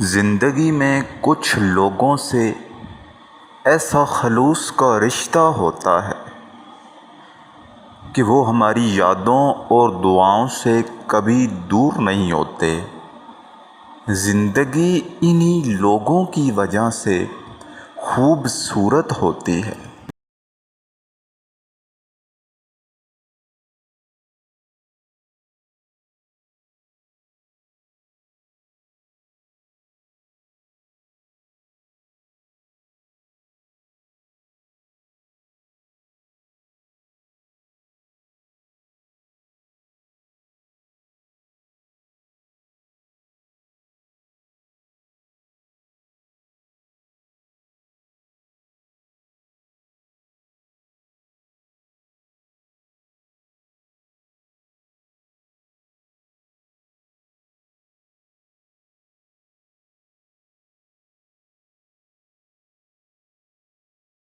ज़िंदगी में कुछ लोगों से ऐसा खलूस का रिश्ता होता है कि वो हमारी यादों और दुआओं से कभी दूर नहीं होते। ज़िंदगी इन्हीं लोगों की वजह से खूबसूरत होती है।